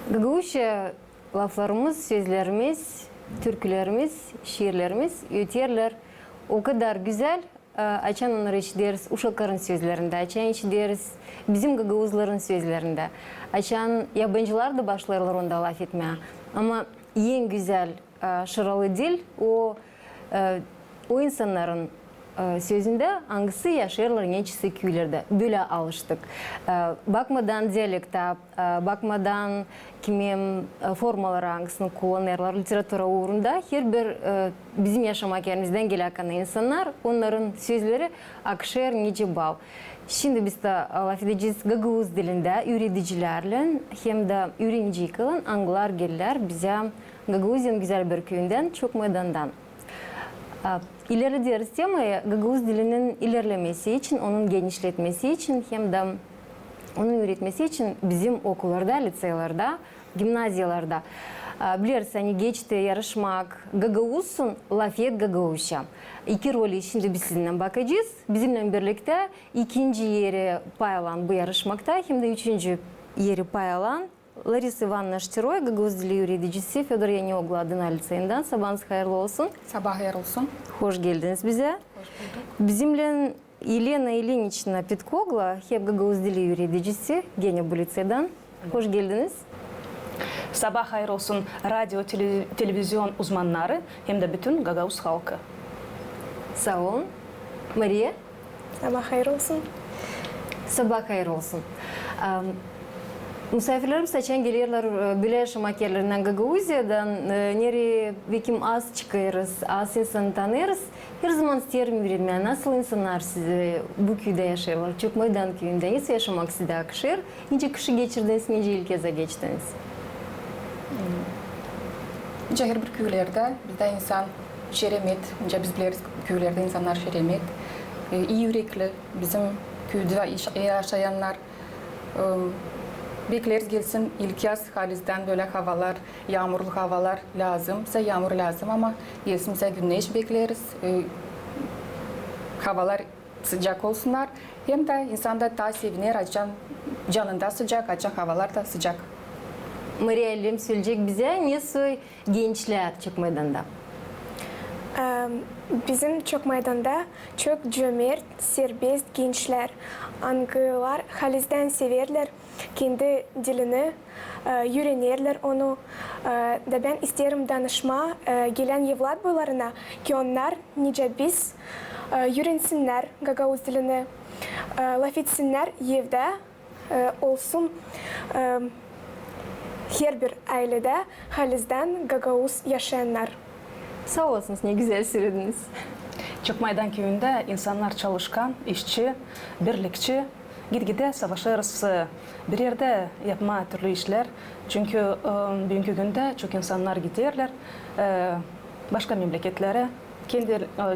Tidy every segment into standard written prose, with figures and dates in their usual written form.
Gagavuzca laflarımız, sözlerimiz, türkülerimiz, şiirlerimiz öterler. O kadar güzel. Açan onları işleriz, uşakların sözlerinde, açan işleriz bizim Gagavuzların sözlerinde. Açan yabancılar da başlarlar onda laf etmeye. Ama en güzel şıralı dil o insanların sözünde hangisi yaşarlar, neçisi küylerde. Böyle alıştık. Bakmadan diyalekta, bakmadan kimim formalara hangisini kullanırlar literatura uğrunda her bir bizim yaşamak yerimizden gelen insanlar, onların sözleri akşer nece bal. Şimdi biz de laf edeceğiz Gagavuz dilinde üreticilerle hem de öğrenci kalan anglar gelirler bize Gagavuz'un güzel bir köyünden, çok meydandan. İlerlediğimiz temaya Gagavuz dilinin ilerlemesi için, onun genişletmesi için hem de onun üretmesi için bizim okullarda, liseylerde, gimnaziyalarda biliriz, hani geçti yarışmak Gagavuz'un, laf et Gagavuzca. İki rolü şimdi biz sizinle bakacağız. Bizimle birlikte ikinci yeri pay alan bu yarışmakta hem de üçüncü yeri pay alan Larisa Ivanna Ştiroy, Gagavuz dili öğreticisi Fedor Yanioğlu adına liseyinden. Sabahınız hayırlı olsun. Sabah hayırlı olsun. Hoş geldiniz bize. Hoş bulduk. Bizimle Elena Ilinichna Petkogla, hep Gagavuz dili öğreticisi, gene bu liseden. Hoş geldiniz. Sabah hayır olsun radyo, televizyon uzmanları hem de bütün Gagavuz halkı. Sağ olun. Maria. Sabah hayır olsun. Sabah hayır olsun. Misafirlerimiz seçen gelirler bile yaşamak yerlerinden Gagavuzya'dan nereye vekim az çıkarız, az insan tanırız. Her zaman isterim verilmeye nasıl insanlar sizi bu köyde yaşıyorlar, çok meydan köyünde nasıl yaşamak size akışır, nice kışı geçirdiniz, nice ilkeze geçtiniz? Her bir köylerde bizde insan şeremet, biz biliriz köylerde insanlar şeremet, iyi yürekli, bizim köyde yaşayanlar bekleriz gelsin ilk yaz halizden böyle havalar, yağmurlu havalar lazım, bize yağmur lazım ama gelsin bize güneş bekleriz, havalar sıcak olsunlar, hem de insan da daha sevinir, açan canında sıcak, açan havalar da sıcak. Maria Elim söyleyecek bize nasıl gençler çok meydanda? Bizim çok meydanda çok cömert, serbest gençler, angılar, halizden severler, kendi dilini öğrenirler onu. Da ben isterim danışma gelen evlat boylarına ki onlar nice biz öğrensinler Gagavuz dilini, laf etsinler evde olsun. Her bir ailede halizden Gagavuz yaşayanlar. Sağ olasınız, ne güzel söylediniz. Çökmaydan köyünde insanlar çalışkan, işçi, birlikçi, gitgide savaşırız, bir yerde yapma türlü işler. Çünkü bugünkü günde çok insanlar giderler, başka memleketlere,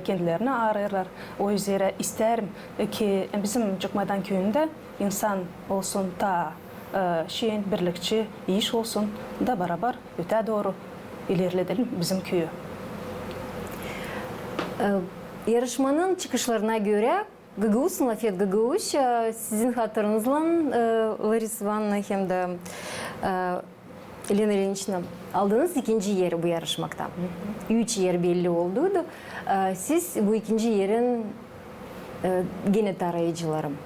kendilerini ararlar. O yüzden isterim ki bizim Çökmaydan köyünde insan olsun ta şeyin birlikçi, iş olsun da beraber öte doğru ilerleyelim bizim köyü. Yarışmanın çıkışlarına göre Gagavuz, laf et Gagavuz, sizin hatırınızla Larisa Ivanna hem de Elena Ilinichna aldığınız ikinci yeri bu yarışmakta. Üç yer belli olduğu. Siz bu ikinci yerin gene tarayıcılarım.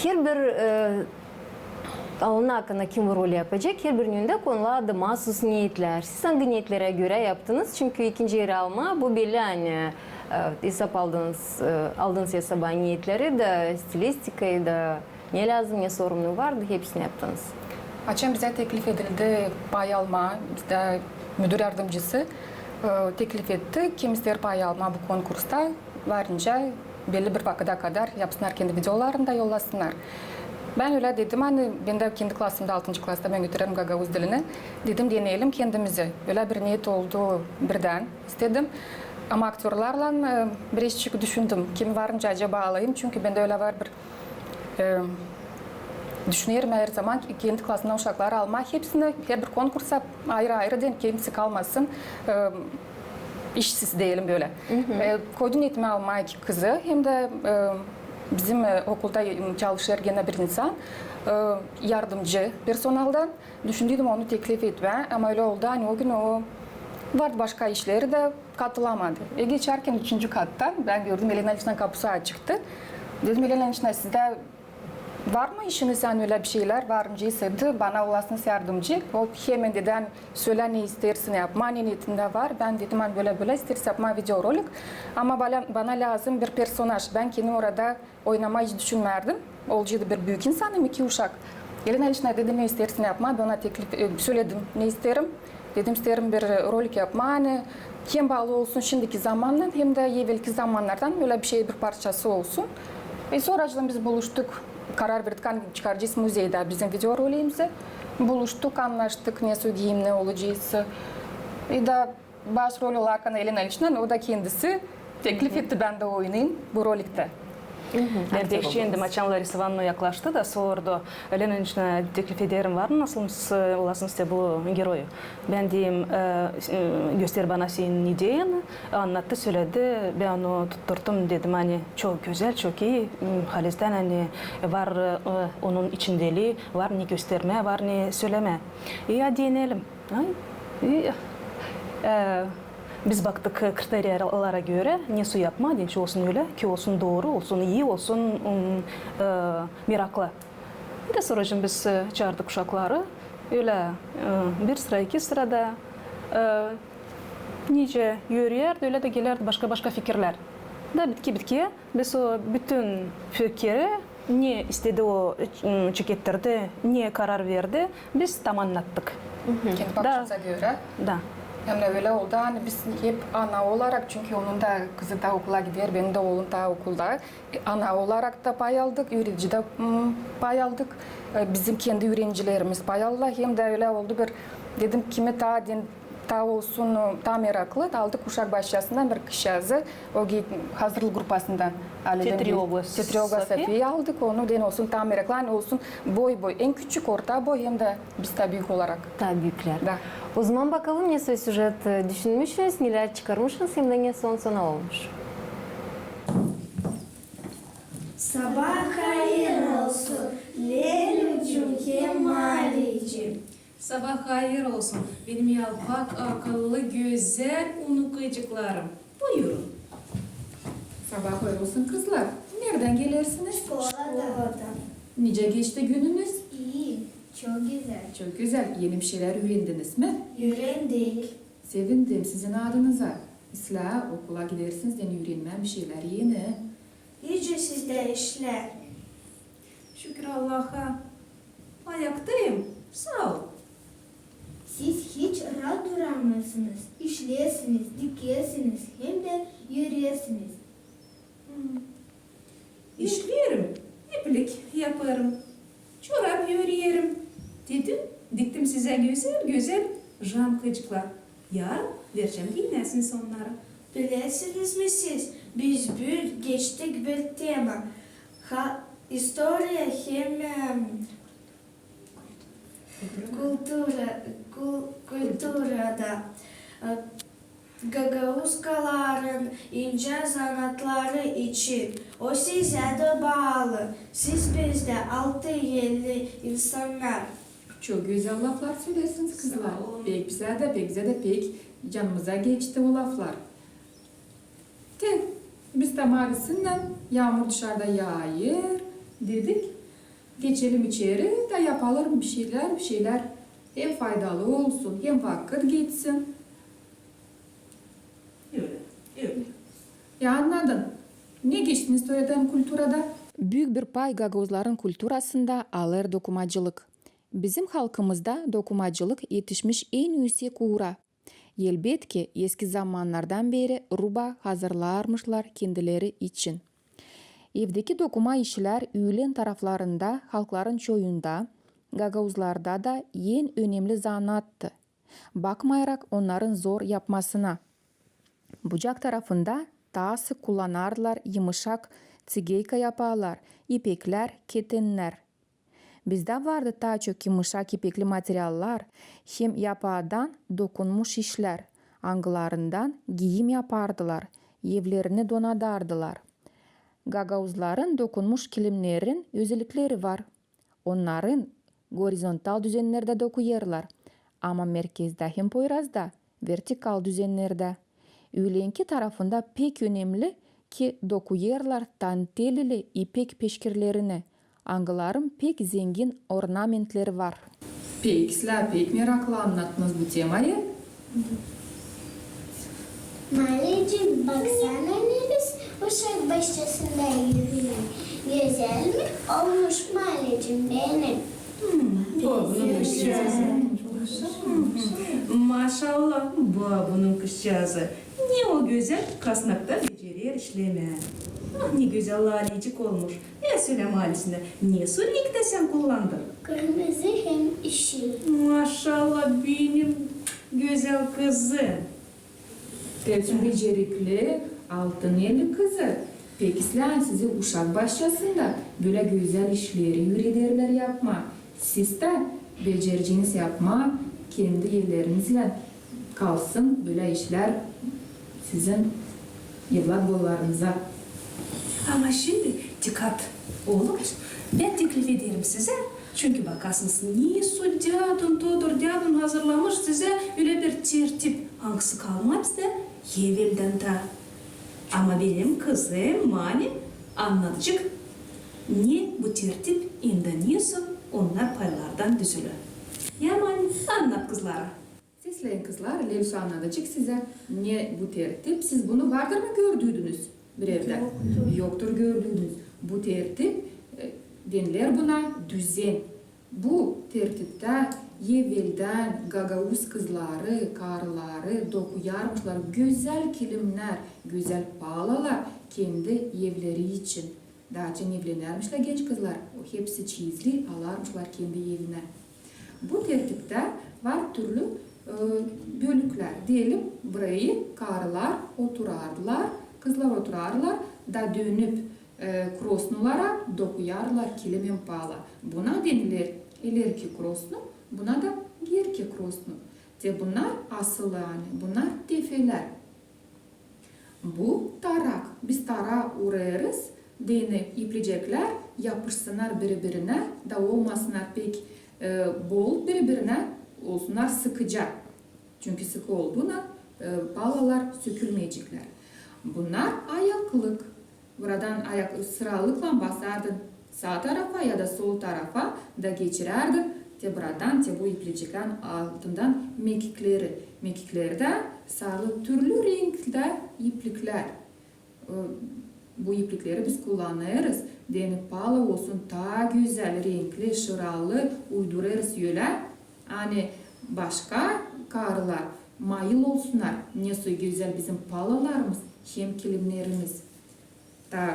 Her bir alına hakkında kim rol yapacak? Her birinin önünde konularda mahsus niyetler. Siz hangi niyetlere göre yaptınız? Çünkü ikinci yeri alma bu belli hani hesap aldığınız hesaba niyetleri de stilistikayı da ne lazım ne sorumlu vardı hepsini yaptınız. Açan bize teklif edildi pay alma, bizde müdür yardımcısı teklif etti. Kim ister pay alma bu konkursta varınca belli bir vakıda kadar yapsınlar kendi videolarını da yollasınlar. Ben öyle dedim, hani ben de kendi klasımda 6. klasta ben götürürüm Gagavuz dilini. Dedim deneyelim kendimizi. Öyle bir niyet oldu birden istedim. Ama aktörlerle birazcık düşündüm. Kim varınca acaba alayım? Çünkü bende öyle var bir düşünüyorum her zaman kendi klasımdan uşakları almak. Hepsini her bir konkursa ayrı ayrı değil, kimse kalmasın. İşsiz diyelim böyle. Koydum niyetimi almaya kızı hem de bizim okulda çalışır gene bir insan yardımcı personaldan düşündüydüm onu teklif etme ama öyle oldu hani o gün o vardı başka işleri de katılamadı. Geçerken 3. kattan ben gördüm Elena Iliç'ten kapısı açıktı. Dedim Elena Iliç'na sizde var mı işiniz yani öyle bir şeyler varınca istedi bana olasınız yardımcı. O hemen dedi hani söyle ne istersin yapma ne niyetinde var. Ben dedim hani böyle istersin yapma video rolik. Ama bana lazım bir personaj. Ben kendim orada oynamayı hiç düşünmerdim. Olcaydı bir büyük insanım 2 uşak. Elena Iliç'na dedi ne istersin yapma. Ben ona teklif söyledim ne isterim. Dedim isterim bir rolik yapma hani hem bağlı olsun şimdiki zamanla hem de evvelki zamanlardan böyle bir şey bir parçası olsun. Sonradan biz buluştuk. Karar verdik hani çıkaracağız müzeyde bizim video rolümüzü. Buluştuk, anlaştık ne söyleyeyim ne olacağız. Da başrol olarak Elena Iliç'na o da kendisi teklif etti ben de oynayayım bu rolikte. Ben de şimdi Maçan Larisa Ivanovna yaklaştı da sordu. Elena Iliç'na teklif ederim var mı? Nasıl olasınız bu geroyu? Ben diyeyim göster bana senin ideyanı. Anlattı söyledi. Ben onu tutturdum dedim hani çok güzel çok iyi. Halizden hani var onun içindeliği var ne gösterme var ne söyleme. Ya deneyelim. Biz baktık kriteriyalara göre ne su yapma, dinç olsun öyle ki olsun doğru olsun, iyi olsun, meraklı. Bir de sonra biz çağırdık uşakları. Öyle bir sıra, 2 sırada nice yürüyer, öyle de gelerdi başka fikirler. Da bitki biz o bütün fikri ne istedi o çekettirdi, ne karar verdi, biz tam anlattık. Kendi bakışınıza göre. Da. Hem de öyle oldu hani biz hep ana olarak çünkü onun da kızı da okula gider, benim de oğlum da okulda. Ana olarak da pay aldık, öğretici de pay aldık. Bizim kendi öğrencilerimiz pay aldılar. Hem de öyle oldu bir dedim kime ta olsun ta meraklı aldık uşak başçasından bir kişi o hazırlık grupasından Tetrioğlu Safiye aldık onu den olsun ta meraklı hani olsun boy en küçük orta boy hem de biz de büyük olarak. Daha büyükler. Da. O zaman bakalım ne süjet düşünmüşsünüz, neler çıkarmışsınız hem de ne son olmuş. Sabah hayır olsun Leylucuğum Kemaliciğim. Sabah hayır olsun benim yalpak, akıllı, güzel unukacıklarım. Buyurun. Sabah hayır olsun kızlar. Nereden gelirsiniz? Skoladan. Nice geçti gününüz? İyi, çok güzel. Çok güzel. Yeni bir şeyler öğrendiniz mi? Öğrendik. Sevindim sizin adınıza. İsla okula gidersiniz den öğrenmem bir şeyler yeni. Yüce sizde işler. Şükür Allah'a. Ayaktayım. Sağ ol. Siz hiç rahat duramazsınız. İşleyesiniz, dikersiniz, hem de yürüyesiniz. İşlerim. İplik yaparım. Çorap yürüyerim. Dedim. Diktim size güzel jamkacıklar. Yarın vereceğim giyinesiniz onlara. Bilesiniz mi siz? Biz bir geçtik bir tema. İstoriya hem kültürada Gagauzkaların ince sanatları için o size de bağlı. Siz bizde 6-7 insanlar. Çok güzel laflar söylersiniz kızlar. Sağ olun. Pek bize de pek canımıza geçti o laflar. Biz de mavisinden yağmur dışarıda yağıyor dedik. Geçelim içeri de yapalım bir şeyler. Hem faydalı olsun hem vakit geçsin. Öyle. Ya anladın. Ne geçtiniz öğreten kültürada? Büyük bir pay Gagavuzların kültürasında alır dokumacılık. Bizim halkımızda dokumacılık yetişmiş en yüksek uğra. Elbette eski zamanlardan beri ruba hazırlarmışlar kendileri için. Evdeki dokuma işler öğlen taraflarında halkların çoğunda, Gagavuzlarda da en önemli zanattı. Bakmayarak onların zor yapmasına. Bucak tarafında daha sık kullanarlar yumuşak tsigeyka yaparlar, ipekler, ketenler. Bizde vardı daha çok yumuşak ipekli materyaller, hem yapadan dokunmuş işler, angılarından giyim yapardılar, evlerini donadardılar. Gagauzların dokunmuş kilimlerin özellikleri var. Onların horizontal düzenlerde dokuyarlar. Ama merkezde hem Poyraz'da vertikal düzenlerde. Ülenki tarafında pek önemli ki dokuyarlar tantelili ipek peşkirlerini. Angıların pek zengin ornamentleri var. Peki, sizler pek meraklı anlattınız bu temayı. Malicim baksana Nefis uşak bahçesinde yürüyor. Güzel mi olmuş Malicim benim? Bunun kızcağızı. Maşallah bunun kızcağızı. Ne o güzel kasnakta becerir işleme. Ne güzel lalecik olmuş. Söyle mahallesinde. Ne su renkte sen kullandın? Kırmızı hem işi. Maşallah benim güzel kızım. Telçin becerikli, altın eli kızı. Peki sizler sizi uşak başçasında böyle güzel işleri, yürüderler yapma. Siz de becereceğiniz yapma, kendi yerlerinizle kalsın böyle işler sizin yıllar boylarınıza. Ama şimdi dikkat oğlum. Ben teklif ederim size. Çünkü bakarsınız niye diyadın, todur diyadın hazırlamış size öyle bir tertip. Hangisi kalmadı bizde? Evvelden de. Ama benim kızım Mani anlatıcık. Ne bu tertip indeniyorsa onlar paylardan düzülür. Ya Mani anlat kızlara. Sesleyin kızlar, Leyla anlatacak size ne bu tertip. Siz bunu vardır mı gördüydünüz bir evde? Yoktur gördüydünüz. Bu tertip denilir buna düzen. Bu tertipte evvelden Gagavuz kızları, karıları dokuyarmışlar. Güzel kilimler, güzel palalar kendi evleri için. Daha önce evlenirmişler genç kızlar. O hepsi çizli alarmışlar kendi evine. Bu tertipte var türlü bölükler. Diyelim burayı karılar oturarlar, kızlar oturarlar da dönüp krosnulara dokuyarlar kilim pala. Buna denilir ileriki krosnu, buna da geriki krosnu. Bunlar asıl yani, bunlar tefeler. Bu tarak. Biz tarağı urarız, denip iplecekler yapışsınlar birbirine, da olmasınlar pek bol birbirine, olsunlar sıkıca. Çünkü sıkı olduğuna palalar sökülmeyecekler. Bunlar ayaklık. Buradan sıralıkla basardın sağ tarafa ya da sol tarafa da geçirerdin. Buradan bu ipleciklerin altından mekikleri. Mekiklerde sarı türlü renkte iplikler. Bu iplikleri biz kullanırız. Denip pala olsun daha güzel renkli, şıralı uydurarız öyle. Hani başka karılar mayıl olsunlar. Ne güzel bizim palalarımız, hem kilimlerimiz. Da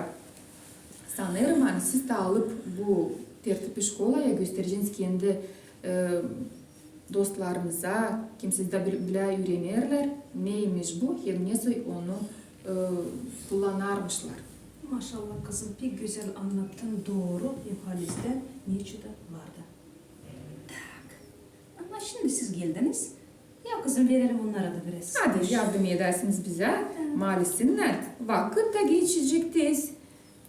sanırım hani siz de alıp bu tertipi şkolaya göstereceğiniz kendi dostlarınıza, kim sizde bile öğrenirler neymiş bu, hem neyse onu kullanarmışlar. Maşallah kızım pek güzel anlattın, doğru ifadesinde niçin de vardı. Tak. Ama şimdi siz geldiniz. Ya kızım verelim onlara da biraz. Hadi yardım edersiniz bize. Maalesef vakit de geçecek tez.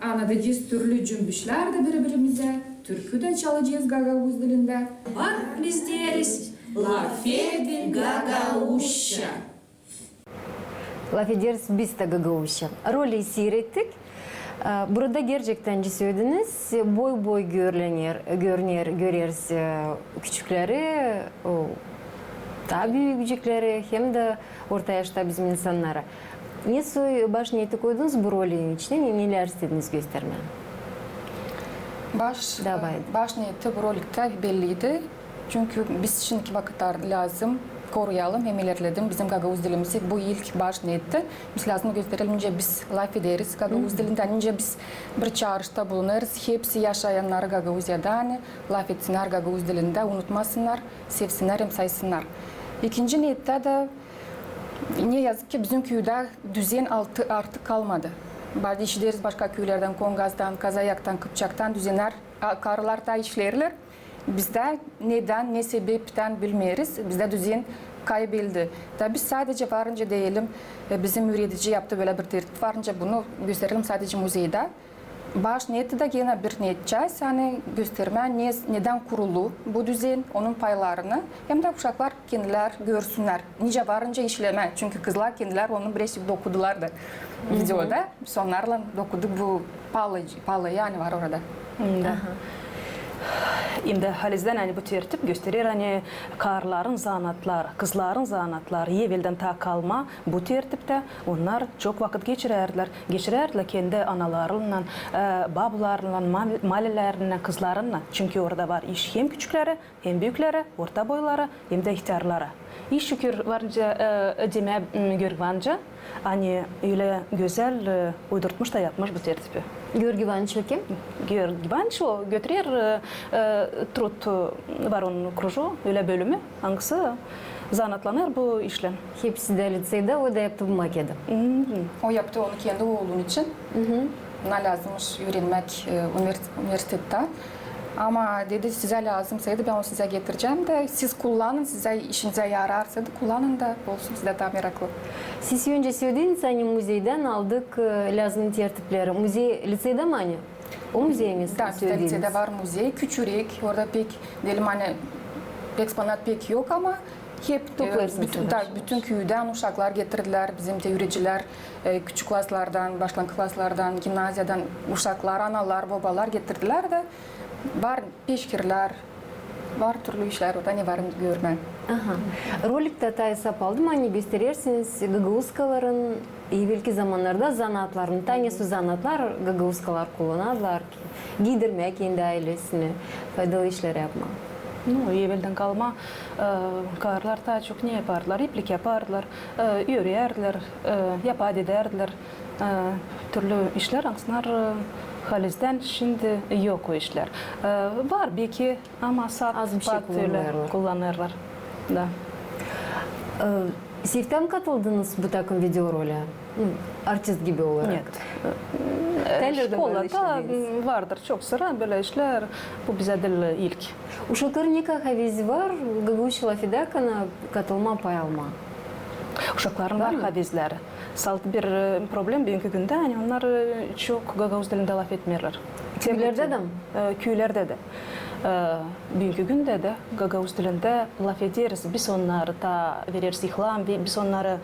Anlatacağız türlü cümbüşler de birbirimize. Türkü de çalacağız Gagavuz dilinde. Var biz deriz. La fede Gagavuşa. Laf ederiz biz de Gagavuş'a. Rolü seyrettik. Burada gerçekten söylediniz, boy boy görürüz küçükleri, daha büyükçükleri hem de orta yaşta bizim insanlara. Nasıl baş niyeti koydunuz bu rolün içine, neler istediniz gösterme? Baş niyeti bu rolikte belliydi. Çünkü biz şimdiki vakitler lazım koruyalım, hem ilerledim. Bizim Gagavuz dilimizi bu ilk baş niyeti. Biz lazım gösterelim, önce biz laf ederiz Gagavuz dilinden, önce biz bir çağrışta bulunuruz. Hepsi yaşayanlar Gagavuzya'dan laf etsinler Gagavuz dilinde, unutmasınlar, sevsinler, hem saysınlar. İkinci niyette de ne yazık ki bizim köyde düzen artık kalmadı. Bazı işleriz başka köylerden, Kongaz'dan, Kazayak'tan, Kıpçak'tan düzenler, karılar da işlerler. Bizde neden, ne sebepten bilmeyiz. Bizde düzen kayboldu. Tabii sadece varınca diyelim, bizim üretici yaptı böyle bir tertip varınca bunu gösterelim sadece müzeyde. Baş niyeti de yine bir niyetçiyiz. Yani gösterme neden kurulu bu düzen, onun paylarını. Hem de uşaklar kendiler görsünler. Nice varınca işleme. Çünkü kızlar kendiler onu birazcık dokudular da videoda. Biz onlarla dokuduk bu palı yani var orada. Şimdi halizden hani bu tertip gösterir hani karların zanatlar, kızların zanatları evvelden ta kalma bu tertipte onlar çok vakit geçirerler. Geçirerler kendi analarıyla, babalarıyla, malilerine, kızlarıyla. Çünkü orada var iş hem küçükleri, hem büyükleri, orta boyları, hem de ihtiyarları. İş şükür varınca ödeme görgüvanca hani öyle güzel uydurtmuş da yapmış bu tertipi. Görgü Ivанович kim? Georg Ivанович o götürür trud var onun kruju, öyle bölümü. Hangisi zanatlanır bu işlem. Hepsi de liseyde, o da yaptı bu maketi. O yaptı onu kendi oğlun için. Ona lazımmış öğrenmek üniversitede. Ama dedi size lazımsaydı ben onu size getireceğim de siz kullanın, size işinize yararsa da kullanın da olsun size daha meraklı. Siz önce söylediniz hani müzeyden aldık lazım tertipleri. Müzey liseyde mi hani? O müzeye mi Da, söylediniz? lisede var müze, küçürük. Orada pek diyelim hani eksponat pek yok ama hep bütün köyden uşaklar getirdiler. Bizim teoriciler küçük klaslardan, başlangıç klaslardan, gimnaziyadan uşaklar, analar, babalar getirdiler de var peşkirler, var türlü işler orada ne varım görmem. Rolikte tayısap aldım hani gösterirsiniz gagauskaların evvelki zamanlarda zanatlarını, tanesi zanatlar gagauskalar kullanarlar. Giydirmek kendi ailesini, faydalı işler yapmak. No, evvelden kalma karlar daha çok ne yaparlar? İplik yaparlar, örerler, yapad ederler. Türlü işler aksınlar halizden şimdi yok o işler. Var belki ama Az bir şey kullanırlar. Da. Siz mi katıldınız bu takım video role? Artist gibi olarak. Şkolada vardır çok sıra böyle işler. Bu bize de ilk. Uşakların ne kadar havezi var? Gagauş Lafidaka'na katılma, pay alma. Uşakların var havezleri. Saltı bir problem bugünkü günde yani onlar çok Gagauz dilinde laf etmiyorlar. Köylerde de mi? Köylerde de. Bugünkü günde de Gagauz dilinde laf ederiz. Biz onları da veririz ihlam, biz onları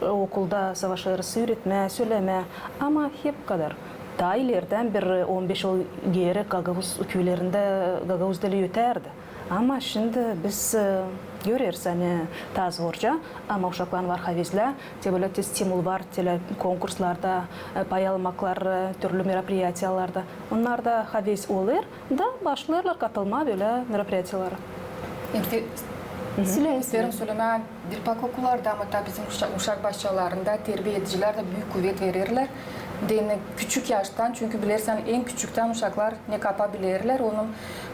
okulda savaşırız, öğretme, söyleme ama hep kadar. Daha ileriden bir 15 yıl geri Gagauz köylerinde Gagauz dili öterdi. Ama şimdi biz görürüz hani taz orca ama uşaklar var havezler, böyle stimul var, konkurslarda, pay almaklar, türlü merapриятияларда. Onlar da havez olur da başlarlar katılma böyle merapриятиялара. İsterim söyleme bir pak okullarda ama da bizim uşak başçalarında terbiye ediciler de büyük kuvvet verirler. Küçük yaştan çünkü bilirsen en küçükten uşaklar ne kapabilirler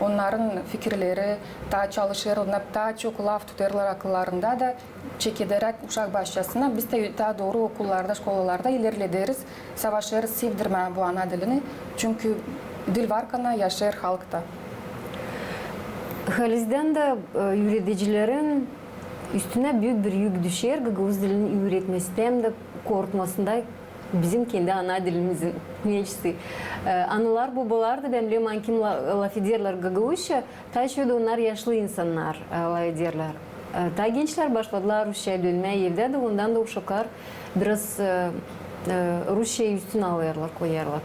onların fikirleri daha çalışır, onlar daha çok laf tutarlar akıllarında da çekederek uşak başçasına biz de daha doğru okullarda, şkolalarda ilerlederiz, savaşırız, sevdirme bu ana dilini çünkü dil var kana yaşar halkta. Halizden de öğreticilerin üstüne büyük bir yük düşer. Gagauz dilini öğretmesinde hem de korkmasında bizim kendi ana dilimizin neyse. Analar, babalar da ben biliyorum ankim laf ederler Gagauzca. Ta şöyle onlar yaşlı insanlar laf ederler. Ta gençler başladılar Rusça'ya dönmeye evde de ondan da uşaklar biraz Rusça'yı üstüne alırlar, koyarlar.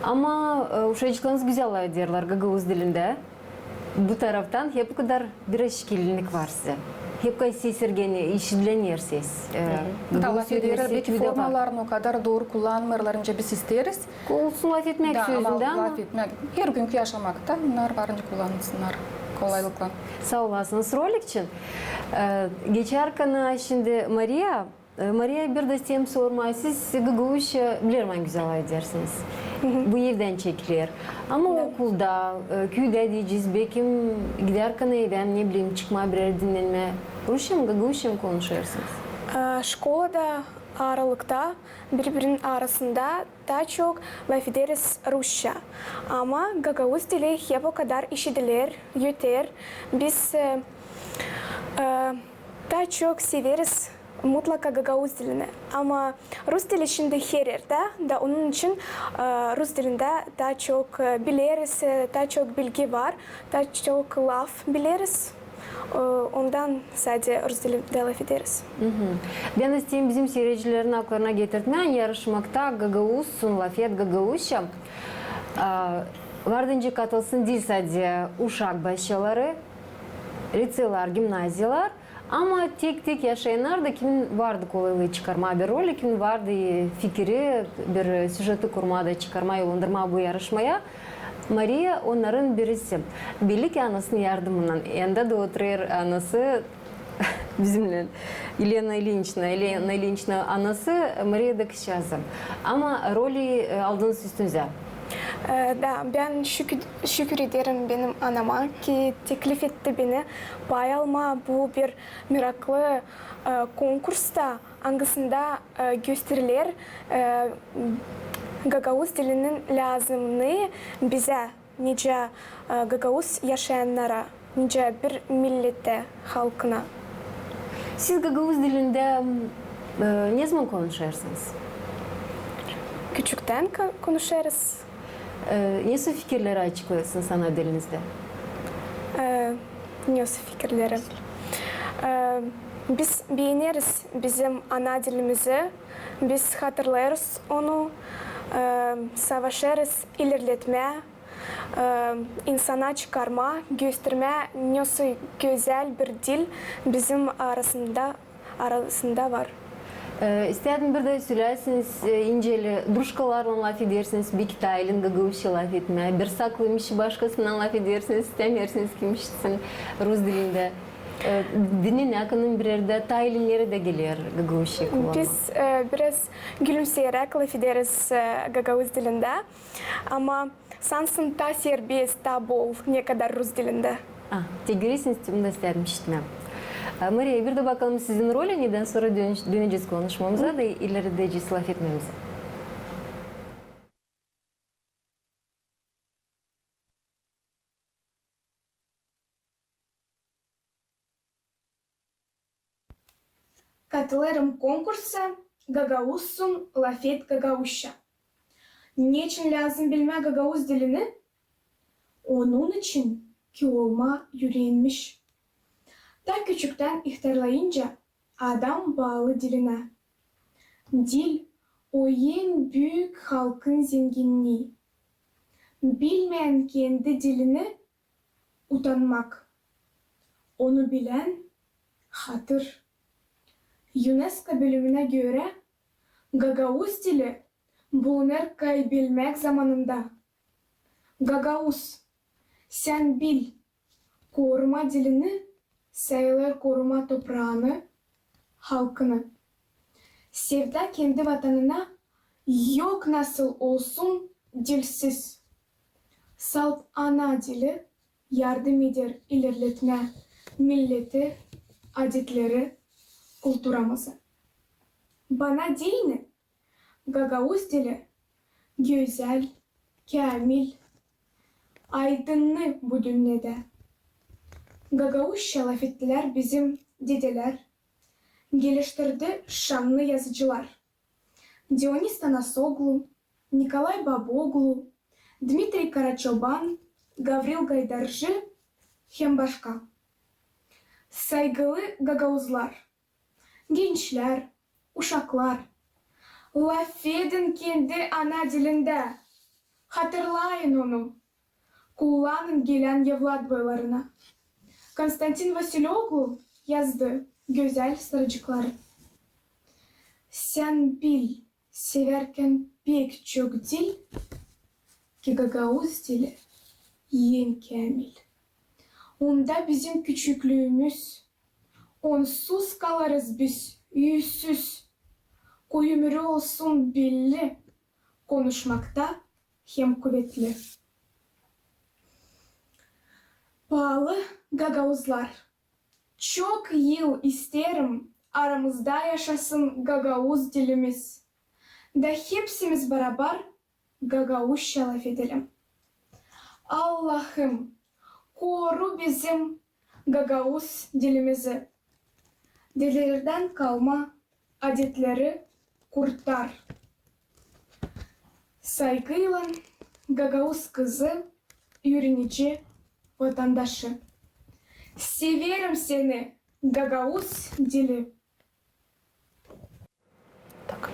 Ama uşaklarınız güzel laf ederler Gagauz dilinde. Bu taraftan hep bu kadar bir şekillik var size. Hep kaysi sesirgeni, işitlenirsiniz. Laf ederler, belki formalarını o kadar doğru kullanmırlarınca biz isteriz. Olsun laf etmek sözünde ama. Laf etmek, her günkü yaşamakta bunlar varınca kullanılsınlar kolaylıkla. Sağ olasınız rolik için. Geçerken şimdi Maria bir de sistem sormayı siz Gagauzca bilirmen güzel edersiniz. Bu evden çekilir. Ama okulda, köyde diyeceğiz, belki giderken evden ne bileyim çıkma birer dinlenme. Rusça mı, Gagauzca mı konuşuyorsunuz? Şkolada aralıkta birbirinin arasında daha çok laf ederiz Rusça. Ama Gagauz dili hep o kadar işitilir, yeter. Biz daha çok severiz mutlaka Gagavuz dilini. Ama Rus dili şimdi her yerde da onun için Rus dilinde daha çok biliriz, daha çok bilgi var, daha çok laf biliriz. Ondan sadece Rus dilinde laf ederiz. Ben isteyeyim bizim seyircilerin aklarına getirtmeyen yarışmakta Gagavuz, Sunlafet, Gagavuzca. Vardınca katılsın değil sadece uşak başçaları, liseler, gimnaziyalar. Ama tek yaşayanlar da kimin vardı kolaylığı çıkarma bir rolü, kimin vardı fikri bir süjeti kurmada çıkarma, yolundurma bu yarışmaya. Maria onların birisi. Belli ki anasının yardımından. Yanında da oturuyor anası bizimle. Elena Ilyinchna anası Maria da kızcağızı. Ama rolü aldınız üstünüze. Da, ben şükür ederim benim anama ki teklif etti beni. Pay alma bu bir meraklı konkursta hangisinde gösterilir Gagavuz dilinin lazımlığı bize nice Gagavuz yaşayanlara, nice bir millete, halkına. Siz Gagavuz dilinde ne zaman konuşuyorsunuz? Küçükten konuşuruz. Nasıl fikirleri açıklıyorsunuz ana dilinizde? Nasıl fikirleri? Biz beğeniriz bizim ana dilimizi, biz hatırlarız onu, savaşırız, ilerletme, insana çıkarma, gösterme nasıl güzel bir dil bizim arasında var. İstedim bir de söylersiniz inceli druşkalarla laf edersiniz, bir Kitaylı'nın Gagavuzca laf etme, bir saklıymış başkasından laf edersiniz, istemiyorsunuz kimmişsin Rus dilinde. Dinin yakının bir yerde Taylinleri de geliyor Gagavuzca kullanma. Biz biraz gülümseyerek laf ederiz Gagavuz dilinde ama sansın ta serbest, ta bol ne kadar Rus dilinde. Tegüresiniz, bunu da istedim işitmem. Maria, bir de bakalım sizin rolü neden sonra döneceğiz konuşmamıza da ileride laf etmemize. Katılırım konkursa Gagavuzsun lafet Gagavuzca. Niçin lazım bilme Gagavuz dilini? Onun için ki olma yüreğinmiş. Da küçükten ihtiyarlayınca adam bağlı diline. Dil o en büyük halkın zenginliği. Bilmeyen kendi dilini utanmak. Onu bilen hatır. UNESCO bölümüne göre Gagavuz dili bulunur kaybolmak zamanında. Gagavuz, sen bil, koruma dilini, sayılır koruma toprağını, halkını. Sevda kendi vatanına yok nasıl olsun dilsiz. Salt ana dili yardım eder ilerletme milleti, adetleri, kulturumuzu. Bana deyin, Gagavuz dili güzel, kamil, aydınlı bu dünyada. Gagavuzca laf ettiler bizim dedeler, geliştirdi şanlı yazıcılar. Dionis Tanasoglu, Nikolay Baboglu, Dmitri Karaçoban, Gavril Gaydarjı, hem başka. Saygılı Gagavuzlar, gençler, uşaklar, laf edin kendi ana dilinde. Hatırlayın onu. Kullanın gelen evlat boylarına. Konstantin Vasilyoglu yazdı güzel sırcıkları. Sen bil, severken pek çok dil, ki Gagavuz dili en kamil. Onda bizim küçüklüğümüz, onsuz kalırız biz, yüzsüz. Ömrü olsun belli, konuşmakta hem kuvvetli. Pahalı Gagavuzlar, çok yıl isterim aramızda yaşasın Gagavuz dilimiz. Da hepsimiz beraber Gagavuzca laf edelim. Allah'ım koru bizim Gagavuz dilimizi. dedelerden kalma adetleri kurtar. Saygıyla Gagavuz kızı, öğrenici vatandaşı. Severim seni Gagavuz dili. Так.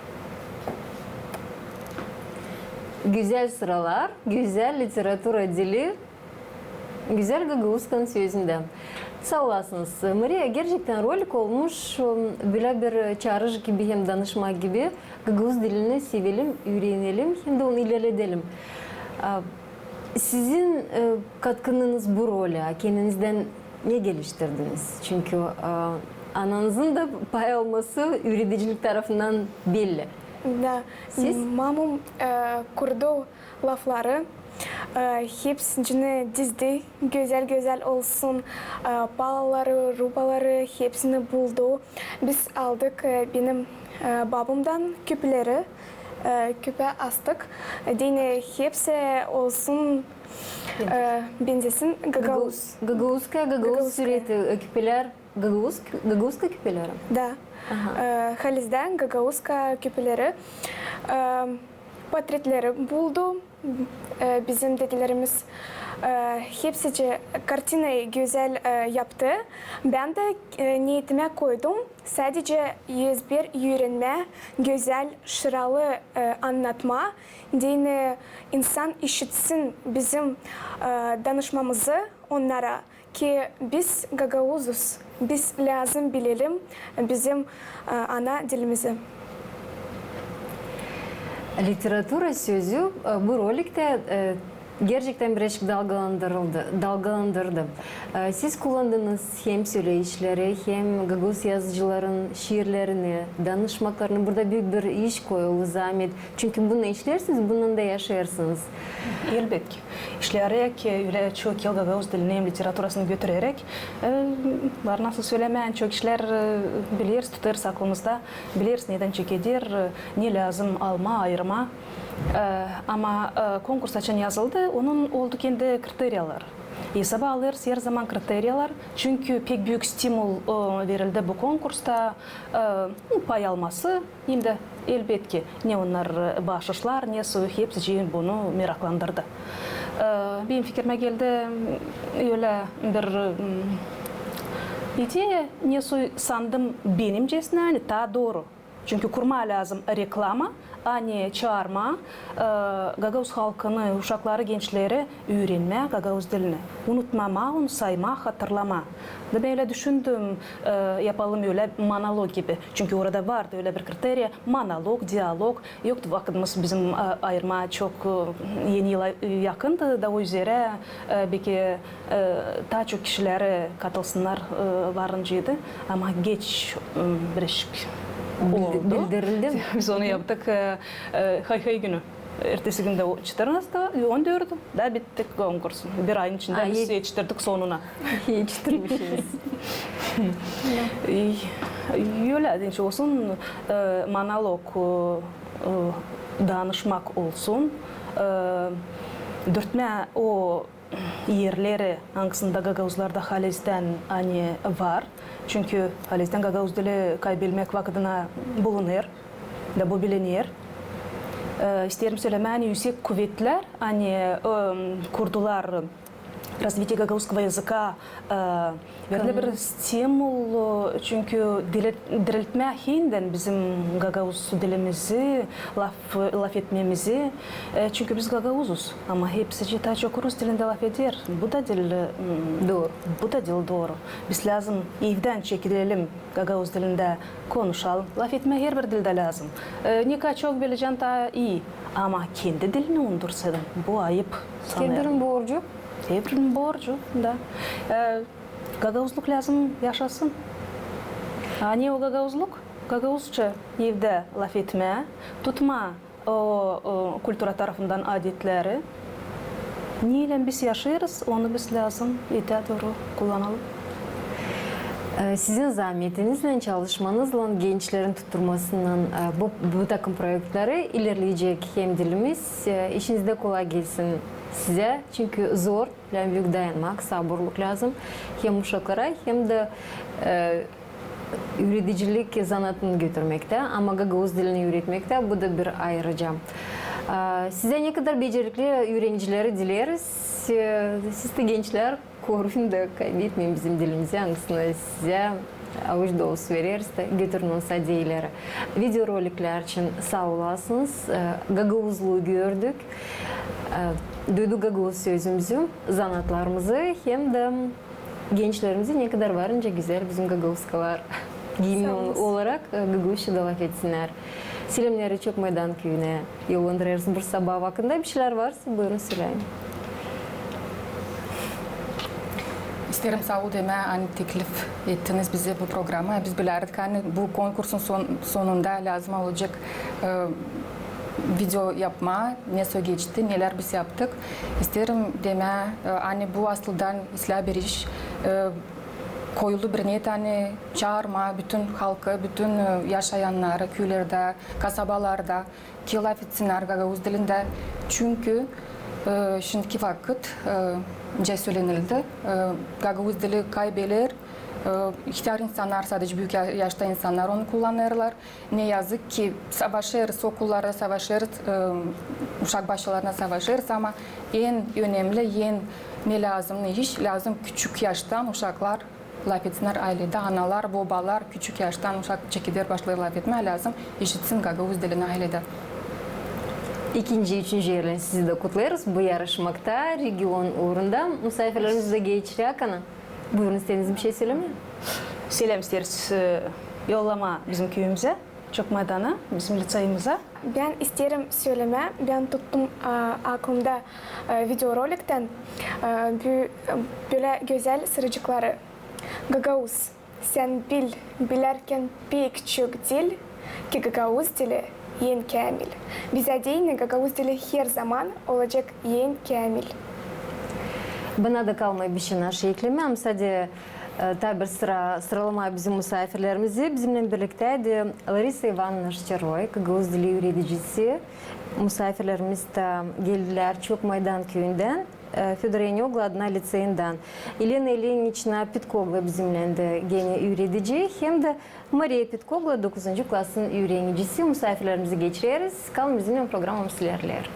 Güzel sıralar, güzel literatura dili, güzel Gagavuzkan sözünde. Sağ olasınız. Maria gerçekten rolik olmuş. Böyle bir çağrış gibi hem danışma gibi Gagavuz dilini sevelim, öğrenelim hem de onu ilerletelim. Sizin katkınız bu role, kendinizden ne geliştirdiniz? Çünkü ananızın da pay olması üreticilik tarafından belli. Da, Siz? mamam kurdu lafları. Hepsini dizdi. Güzel güzel olsun. Palaları, rubaları hepsini buldu. Biz aldık benim babamdan küpeleri. Küpe astık. Dine hepsi olsun. Benzesin Gagavuz. Gagavuz süreti küpeler, Gagavuzka küpeleri. Da. Haliz'den Gagavuzka küpeleri. Portretleri buldu. Bizim dedelerimiz hepsice kartinayı güzel yaptı. Ben de niyetime koydum. Sadece 101 öğrenme, güzel, şıralı anlatma. Dini insan işitsin bizim danışmamızı onlara. Ki biz Gagavuzuz. Biz lazım bilelim bizim ana dilimizi. Literatura sözü bu rolikte gerçekten birazcık dalgalandırdı. Siz kullandığınız hem söyleyişleri hem Gagavuz yazıcıların şiirlerini, danışmaklarını burada büyük bir iş koyuldu zahmet. Çünkü bunu işlersiniz, bunun da yaşarsınız. Elbette. İşleyerek, öyle çok yıl Gagavuz dilini hem literaturasını götürerek var nasıl söylemeyen çok işler biliriz, tutarız aklımızda. Biliriz neden çekedir, ne lazım alma, ayırma. Ama konkurs için yazıldı, onun oldu kendi kriteriyalar. Hesaba alırız her zaman kriteriyalar. Çünkü pek büyük stimul verildi bu konkursta. Pay alması hem de elbette ki ne onlar bağışlar, ne su hepsi bunu meraklandırdı. Benim fikrime geldi öyle bir ideya, ne su sandım benimcesine daha doğru. Çünkü kurma lazım reklama, ani çağırma, Gagavuz halkını, uşakları, gençleri öğrenme Gagavuz dilini. Unutmama, onu sayma, hatırlama. Ben öyle düşündüm, yapalım öyle monolog gibi. Çünkü orada vardı öyle bir kriterya, monolog, diyalog. Yoktu vaktimiz bizim ayırma çok yeni yıla yakındı da o üzere belki daha çok kişileri katılsınlar varıncıydı. Ama geç birazcık Bildirildi. Biz onu yaptık hay günü. Ertesi günde 14'te, 14'te da bittik konkursun. Bir ayın içinde biz yetiştirdik sonuna. Yetiştirmişsiniz. Öyle deyince olsun, monolog, danışmak olsun. Dörtme o yerleri hangisinde Gagavuzlarda Haliz'den hani var. Çünkü Haliz'den Gagavuz dili kaybetmek vakitine bulunur da bu bilinir. İsterim söylemeyi yüksek kuvvetler hani kurdular развитие гагаузского языка verdi bir stimul çünkü diriltme hinden bizim Gagavuz dilimizi, laf etmemizi çünkü biz Gagavuzuz ama hepsi daha çok Rus dilinde laf eder. Bu da dil doğru. Bu da dil doğru. Biz lazım evden çekilelim Gagavuz dilinde konuşalım. Laf etme her bir dilde lazım. Ne kadar çok bileceğin daha iyi ama kendi dilini unuttursaydın bu ayıp sanırım. Kendinin borcu. Hepsinin borcu da. Gagavuzluk lazım yaşasın. Ne o Gagavuzluk? Gagavuzca evde laf etme, tutma o kültüra tarafından adetleri. Neyle biz yaşarız, onu biz lazım doğru kullanalım. Sizin zahmetinizle, çalışmanızla gençlerin tutturmasından bu takım projeleri ilerleyecek hem dilimiz. İşinizde kolay gelsin size. Çünkü zor, büyük dayanmak, sabırlık lazım. Hem uşaklara hem de üreticilik zanatını götürmekte ama Gagavuz dilini öğretmekte bu da bir ayrıca. Size ne kadar becerikli öğrencileri dileriz. Siz de gençler korkun da kaybetmeyin bizim dilimizi. Hangisini size avuç dolusu veririz de götürün olsa değilleri. Videorolikler için sağ olasınız. Gagavuzluğu gördük. Duyduk Gagavuz sözümüzü, zanatlarımızı hem de gençlerimizi ne kadar varınca güzel bizim Gagavuzkalar giyimli olarak Gagavuzca da laf etsinler. Selamları çok meydan köyüne yollandırırız bir sabah vakında bir şeyler varsa buyurun söyleyin. İsterim sağ ol deme, hani teklif ettiniz bize bu programa. Biz bilirdik hani bu konkursun sonunda lazım olacak video yapma, ne geçti, neler biz yaptık. İsterim deme, hani bu aslında islah bir iş. Koyulu bir niyet hani çağırma bütün halkı, bütün yaşayanları köylerde, kasabalarda ki laf etsinler Gagavuz dilinde. Çünkü şimdiki vakit söylenildi. Gagavuz dili kaybelir. İhtiyar insanlar, sadece büyük yaşta insanlar onu kullanırlar. Ne yazık ki savaşırız, okullarda savaşırız, uşak başlarına savaşırız ama en önemli, ne lazım, ne iş lazım küçük yaştan uşaklar laf etsinler ailede, analar, babalar küçük yaştan uşak çekilir başları laf etmeye lazım. İşitsin Gagavuz dilini ailede. İkinci, üçüncü yerden sizi de kutlarız. Bu yarışmakta region uğrunda misafirlerimizi de geçirek ana. Buyurun istediğiniz bir şey söylemeyin. Selam isteriz yollama bizim köyümüze, çok maydana, bizim liseyimize. Ben isterim söyleme. Ben tuttum aklımda videorolikten böyle güzel sırıcıkları. Gagavuz, sen bilerken pek çok dil ki Gagavuz dili en kamil. Bize değil Gagavuz dili her zaman olacak en kamil. Bana da kalmayı bir şey eklemem. Sadece tabi sıralama bizim misafirlerimizi bizimle birlikteydi. Larisa Ivanovna Şçeroy, Gagavuz dili öğreticisi. Misafirlerimiz de geldiler çok Maydan köyünden. Fedoreniya Ogladna liseyinden. Elena Ilinichna Pitkogla bizimle de gene öğretici. Hem de Maria Pitkogla 9. klasın öğrencisi. Misafirlerimizi geçiririz. Kalın bizimle programımız ilerler.